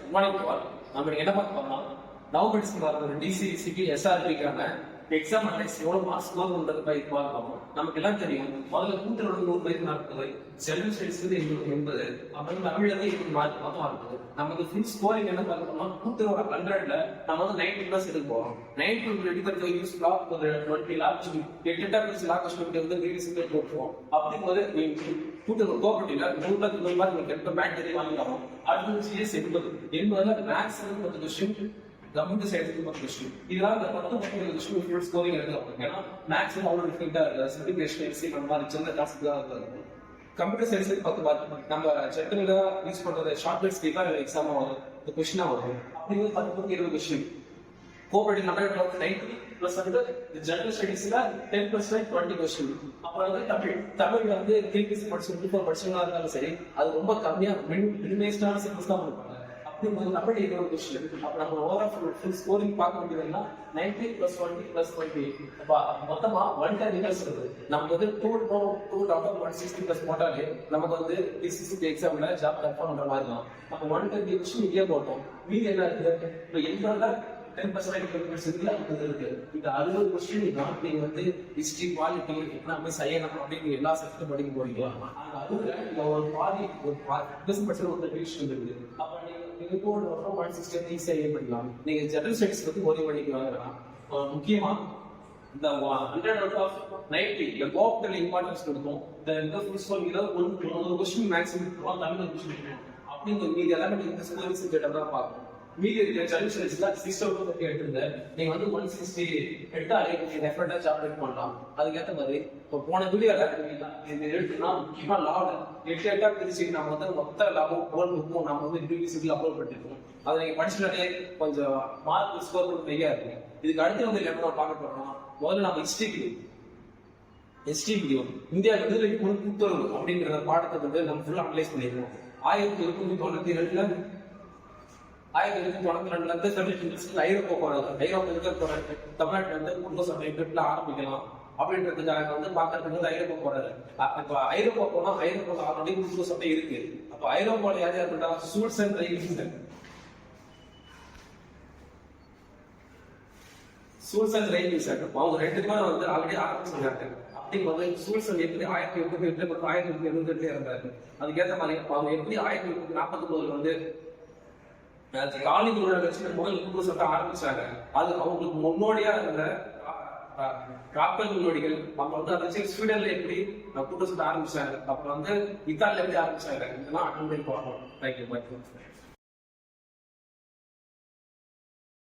Good morning to all. நம்ம என்ன பார்க்க போறோம்னா நவம்பர் டிசம்பர் ஒரு டிசிசிக்கு எஸ்ஆர்பிக்கான எக்ஸாம் அனலைஸ் எவ்வளவு மார்க்ஸ் ஸ்கோர் பண்றது பை பார்க்கணும். நமக்கு எல்லாம் தெரியும், முதல்ல கூட்டுறோட 100 பேருக்கு 40, ஜெனரல் ஸ்டடீஸ் 80, அப்புறம் தமிழ்ல இருந்து 80 மார்க் மொத்தம் இருக்குது. நமக்கு ஃபுல் ஸ்கோரிங் என்ன பார்க்கணும்னா கூட்டுறோட 100ல நம்ம வந்து 90+ எடுக்க போறோம். 90 எடுக்கிறது யூஸ்ஃபுல்லா ஒரு 20 லாக் 8 லாக் கொஸ்டின் வந்து ப்ரீவியஸ் இயர் போட்டுருவோம். அப்படிங்கும்போது கூட்டுறவு கோஆபரேட்டிவ்ல 100 மார்க் எடுக்க பேங்க் தெரியும் வாங்கிக்கலாம். அடுத்த CS 80 max 10 question, computer science 10 question. இதெல்லாம் இந்த 10 கொஸ்டின் ஃபுல் ஸ்கோரிங் எடுக்கலாம். ஏன்னா மேக்ஸ் அவ்வளவு டிஃபிகல்ட்டா இருக்கு, சிம்பிளிஃபிகேஷன் எக்ஸி அந்த மாதிரி சின்ன டாஸ்க் தான் இருக்கு. கம்ப்யூட்டர் சயின்ஸ் 10 மார்க் நம்ம செட்டில் யூஸ் பண்றது ஷார்ட் கட்ஸ் தான் எக்ஸாம் வரும், இந்த கொஸ்டினா வரும். அப்படிங்கிறது 10 20 கொஸ்டின். கோஆபரேட்டிவ் நம்ம 90 பிளஸ் வந்து ஜெனரல் ஸ்டடீஸ்ல 10% 20 கொஸ்டின். அப்புறம் வந்து தமிழ்ல வந்து 3% 24% இருந்தாலும் சரி, அது ரொம்ப கம்மியா மினிமைஸ்டான சிலபஸ் தான் கொடுப்பாங்க. அப்படி ஒரு கொஸ்டின். அப்ப நம்ம ஓவரால் ஃபுல் ஸ்கோரிங் பார்க்க வேண்டியதுன்னா 90 + 20 + 20. மொத்தமா 110 நிகழ்ச்சி இருக்கு. நமக்கு வந்து 2 out of 160+ போட்டாலே நமக்கு வந்து டிசிசி எக்ஸாம்ல ஜாப் கன்ஃபார்ம் பண்ற மாதிரி தான். நம்ம 110 கொஸ்டின் இங்கே போட்டோம். மீதி என்ன இருக்கு? இப்போ எந்த 10% இருக்கு. இந்த 60 கொஸ்டின் தான் நீங்க வந்து ஹிஸ்டரி, குவாலிட்டி, எக்கனாமிக்ஸ், ஐஎன்எம் அப்படின்னு எல்லா செக்டரும் படிக்க போறீங்க. அதுல ஒரு பாதி 10% வந்து டிவிஷன் இருக்கு. அப்ப நீங்க போர்டு 160 ஈஸியா படிக்கலாம். நீங்க ஜெனரல் ஸ்டடீஸ் பத்தி ஓரி பண்ணிக்கலாம். முக்கியமா இந்த 100 out of 90 இந்த கோஆப்டல் இம்பார்ட்டன்ஸ் கொடுக்கும். இந்த ஃபுல் ஸ்கோரிங்ல ஒரு கொஸ்டின் மேக்ஸிமம் தமிழ் கொஸ்டின் அப்படிங்கிற மீதி எல்லாமே இந்த ஸ்கோரிங் சப்ஜெக்ட் தான் பார்க்கணும். மீதி ஜெனரல் ஸ்டடீஸ்ல 60 எடுத்திருந்தேன். நீங்க வந்து 160 எடுத்தாலே நீங்க டெஃபினட்டா சாப்டர் பண்ணலாம். அதுக்கேற்ற மாதிரி இப்போ போன வீடியோல இந்த எடுத்துனா முக்கியமா லாப 8 பிரிச்சு நம்ம வந்து மொத்த லாபம் போல் புக்கும் நம்ம வந்து யூனிவர்சிட்டியில் அப்லோட் பண்ணிருக்கோம். அதை நீங்க படிச்சுட்டாலே கொஞ்சம் மார்க் ஸ்கோர் பண்ண நிறையா இருக்கு. இதுக்கு அடுத்து வந்து என்ன பார்க்க போறோம்னா, முதல்ல நம்ம ஹிஸ்டரி வீடியோ இந்தியா விடுதலை கூட்டுறவு அப்படிங்கிற பாடத்தை வந்து நம்ம ஃபுல்லா அனலைஸ் பண்ணிருக்கோம். 1892 ஐரோப்பா போறாங்க. ஐரோப்பா இருக்க போறாரு, தமிழ்நாட்டுல இருந்து கூட்டுறவு சட்டை ஆரம்பிக்கலாம் அப்படின்றதுக்காக வந்து பாக்கிறதுக்கு வந்து ஐரோப்பா போறாரு. இப்ப ஐரோப்பா போனா ஐரோப்பால ஆல்ரெடி கூட்டுறவு சட்டை இருக்கு. அப்ப ஐரோப்பால யார் யார் பண்றா? சூல்ஸ் அண்ட் ரைல்ஸ் அவங்க 2 பேரும் வந்து ஆல்ரெடி ஆரம்பிச்சிருக்காங்க. அப்படிங்கும்போது சூல்ஸ் எப்படி 1878 இருந்தாரு. அதுக்கேற்ற மாதிரி அவங்க எப்படி 1849 வந்து காலனி கட்சி முதல் கூட்டுறவு சட்டம் ஆரம்பிச்சாங்க. அது அவங்களுக்கு முன்னோடியா இருந்த ராப்பல் முன்னோடிகள் அவங்க வந்து அதை ஸ்வீடன்ல எப்படி கூட்டுறவு சட்டம் ஆரம்பிச்சாங்க, அப்புறம் வந்து இத்தாலியில எப்படி ஆரம்பிச்சாங்க, இதெல்லாம் அட்டன் பண்ணி பார்க்கணும். தேங்க்யூ.